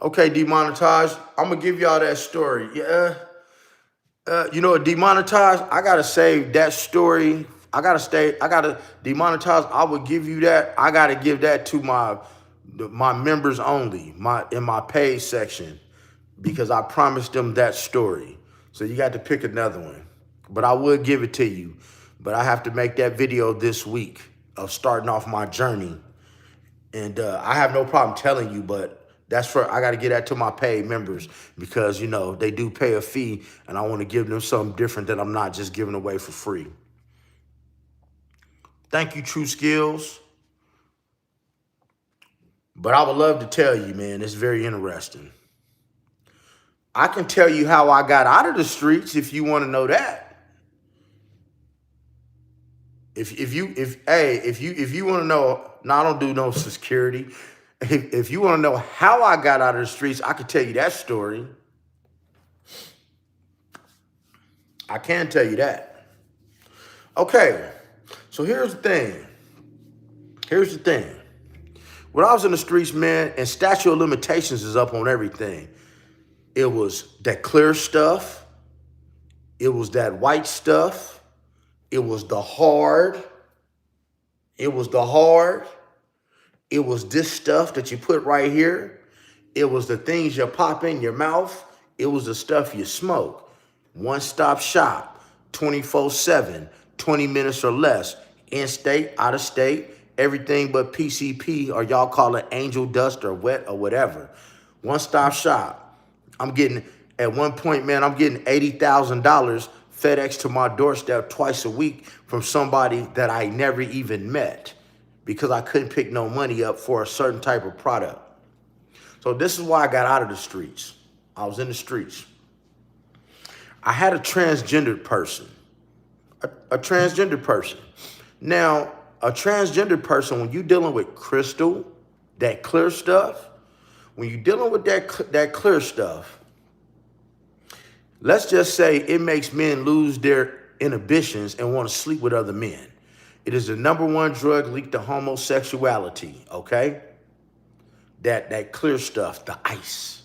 Okay, demonetized. I'm going to give y'all that story. Yeah. You know what, demonetized? I got to save that story. I got to demonetize. I would give you that. I got to give that to my members only, in my paid section, because I promised them that story. So you got to pick another one. But I would give it to you. But I have to make that video this week of starting off my journey. And I have no problem telling you, but I got to get that to my paid members because, you know, they do pay a fee and I want to give them something different that I'm not just giving away for free. Thank you, True Skills. But I would love to tell you, man, it's very interesting. I can tell you how I got out of the streets if you want to know that. If you want to know, no, I don't do no security. If you want to know how I got out of the streets, I can tell you that story. I can tell you that. Okay, so here's the thing. When I was in the streets, man, and statute of limitations is up on everything. It was that clear stuff. It was that white stuff. It was the hard. It was this stuff that you put right here. It was the things you pop in your mouth. It was the stuff you smoke. One-stop shop, 24/7, 20 minutes or less. In-state, out-of-state, everything but PCP, or y'all call it angel dust or wet or whatever. One-stop shop. At one point, man, I'm getting $80,000 FedEx to my doorstep twice a week from somebody that I never even met because I couldn't pick no money up for a certain type of product. So this is why I got out of the streets. I was in the streets. I had a transgendered person. A transgender person. Now, a transgender person, when you're dealing with crystal, that clear stuff, when you're dealing with that clear stuff, let's just say it makes men lose their inhibitions and want to sleep with other men. It is the #1 drug linked to homosexuality, okay? That clear stuff, the ice.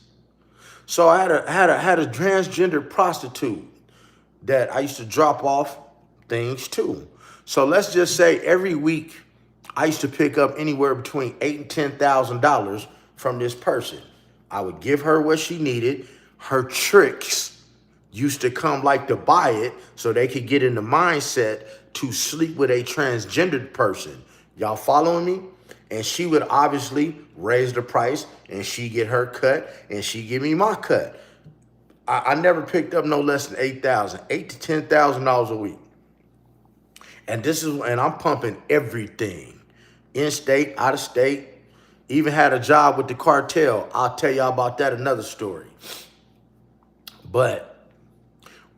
So I had a transgender prostitute that I used to drop off things to. So let's just say every week I used to pick up anywhere between $8,000 and $10,000 from this person. I would give her what she needed. Her tricks used to come like to buy it so they could get in the mindset to sleep with a transgendered person. Y'all following me? And she would obviously raise the price and she get her cut and she give me my cut. I never picked up no less than $8,000 to $10,000 a week. And I'm pumping everything. In-state, out-of-state. Even had a job with the cartel. I'll tell y'all about that another story. But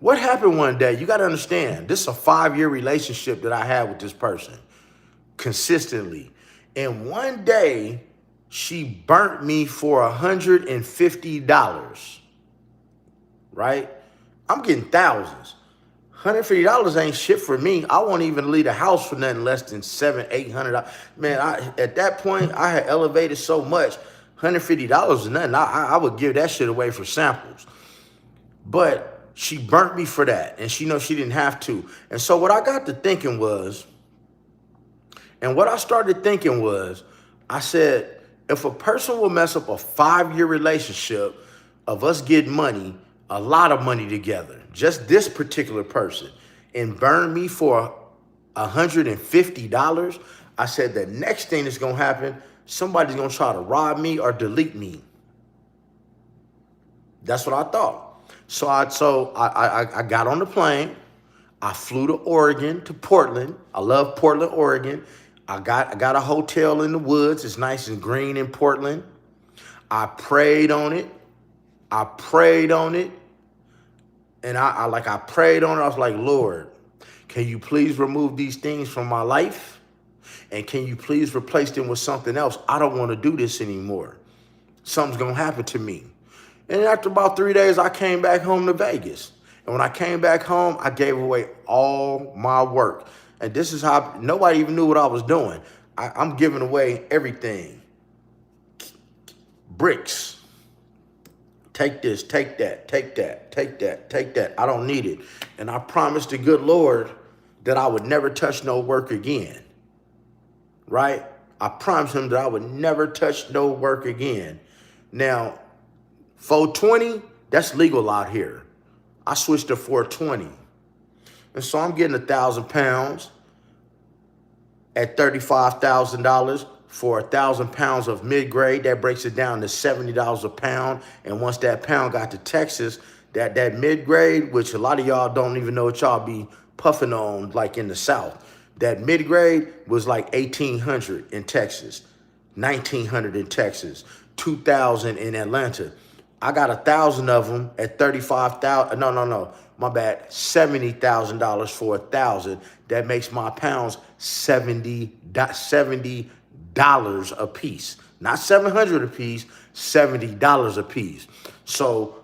what happened one day, you got to understand, this is a 5-year relationship that I had with this person consistently. And one day, she burnt me for $150, right? I'm getting thousands. $150 ain't shit for me. I won't even leave the house for nothing less than $700, $800. Man, at that point, I had elevated so much. $150 is nothing. I would give that shit away for samples. But She burnt me for that, and she knows she didn't have to. And so what I got to thinking was, and what I started thinking was, I said, if a person will mess up a 5-year relationship of us getting money, a lot of money together, just this particular person, and burn me for $150, I said the next thing that's gonna happen, somebody's gonna try to rob me or delete me. That's what I thought. So I got on the plane. I flew to Oregon, to Portland. I love Portland, Oregon. I got a hotel in the woods. It's nice and green in Portland. I prayed on it. I prayed on it. And I prayed on it. I was like, Lord, can you please remove these things from my life? And can you please replace them with something else? I don't want to do this anymore. Something's going to happen to me. And after about 3 days, I came back home to Vegas. And when I came back home, I gave away all my work. And this is how nobody even knew what I was doing. I'm giving away everything. Bricks. Take this, take that, take that, take that, take that. I don't need it. And I promised the good Lord that I would never touch no work again. Right? I promised him that I would never touch no work again. Now, 420, that's legal out here. I switched to 420. And so I'm getting 1,000 pounds at $35,000 for 1,000 pounds of mid-grade. That breaks it down to $70 a pound. And once that pound got to Texas, that mid-grade, which a lot of y'all don't even know what y'all be puffing on like in the South, that mid-grade was like 1,800 in Texas, 1,900 in Texas, 2,000 in Atlanta. I got 1,000 of them at $35,000. No, my bad. $70,000 for 1,000. That makes my pounds $70 a piece. Not $700 a piece, $70 a piece. So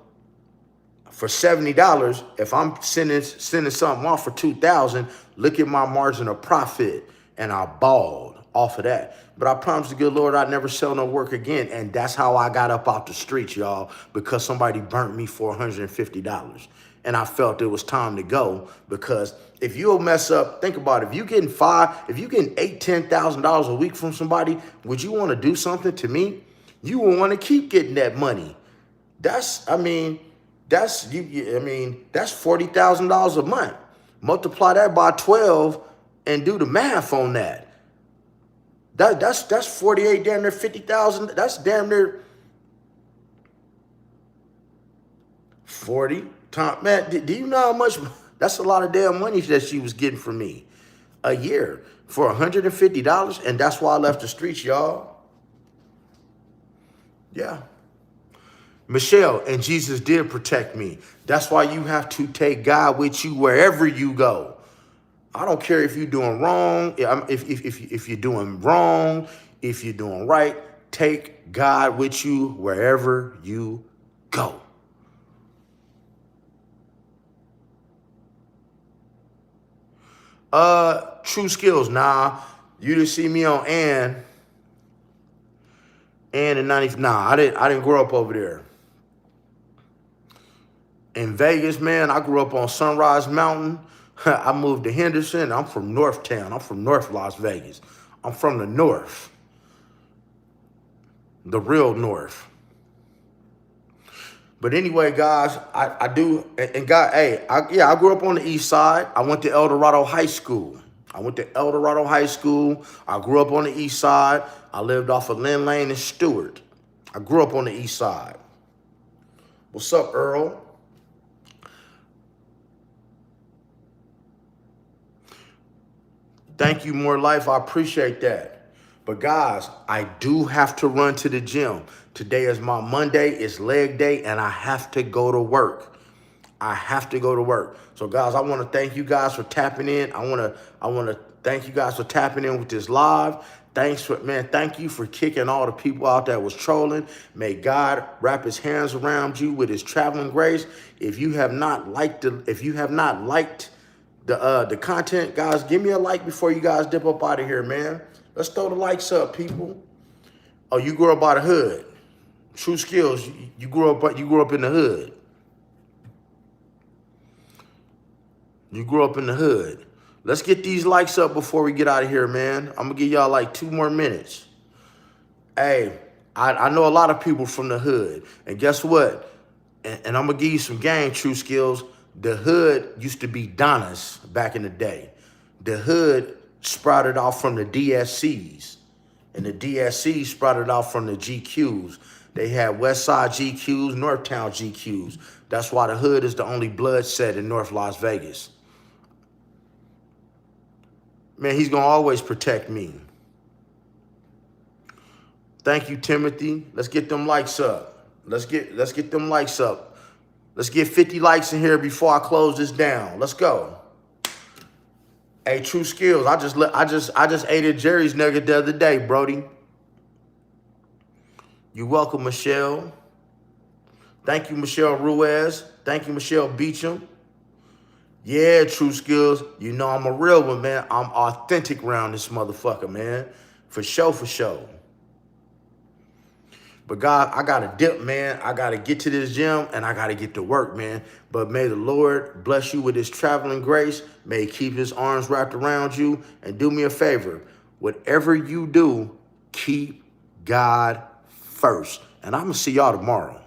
for $70, if I'm sending something off for 2,000, look at my margin of profit, and I balled off of that. But I promised the good Lord I'd never sell no work again. And that's how I got up out the streets, y'all, because somebody burnt me for $150. And I felt it was time to go, because if you'll mess up, think about it. If you getting $8,000, $10,000 a week from somebody, would you want to do something to me? You will want to keep getting that money. That's $40,000 a month. Multiply that by 12 and do the math on that. That's 48, damn near 50,000. That's damn near 40 times. Man, do you know how much? That's a lot of damn money that she was getting from me a year for $150. And that's why I left the streets, y'all. Yeah. Michelle, and Jesus did protect me. That's why you have to take God with you wherever you go. I don't care if you're doing wrong, if you're doing wrong, if you're doing right, take God with you wherever you go. True skills. Nah, you didn't see me on Ann in 90. Nah, I didn't grow up over there. In Vegas, man, I grew up on Sunrise Mountain. I moved to Henderson. I'm from Northtown. I'm from North Las Vegas. I'm from the North. The real North. But anyway, guys, I do, and God, I grew up on the east side. I went to El Dorado High School. I grew up on the east side. I lived off of Lynn Lane and Stewart. I grew up on the east side. What's up, Earl? Thank you, More Life. I appreciate that. But guys, I do have to run to the gym. Today is my Monday. It's leg day, and I have to go to work. So guys, I want to thank you guys for tapping in. I want to thank you guys for tapping in with this live. Thank you for kicking all the people out that was trolling. May God wrap his hands around you with his traveling grace. If you have not liked the content, guys, give me a like before you guys dip up out of here, man. Let's throw the likes up, people. Oh, you grew up by the hood. True skills. You grew up in the hood. You grew up in the hood. Let's get these likes up before we get out of here, man. I'm going to give y'all like 2 more minutes. Hey, I know a lot of people from the hood. And guess what? And I'm going to give you some game true skills. The hood used to be Donna's back in the day. The hood sprouted off from the DSCs. And the DSCs sprouted off from the GQs. They had West Side GQs, Northtown GQs. That's why the hood is the only blood set in North Las Vegas. Man, he's going to always protect me. Thank you, Timothy. Let's get them likes up. Let's get them likes up. Let's get 50 likes in here before I close this down. Let's go. Hey, true skills. I just ate at Jerry's Nugget the other day, Brody. You're welcome, Michelle. Thank you, Michelle Ruiz. Thank you, Michelle Beecham. Yeah, true skills. You know I'm a real one, man. I'm authentic around this motherfucker, man. For sure, for sure. But God, I got to dip, man. I got to get to this gym, and I got to get to work, man. But may the Lord bless you with his traveling grace. May he keep his arms wrapped around you. And do me a favor. Whatever you do, keep God first. And I'm going to see y'all tomorrow.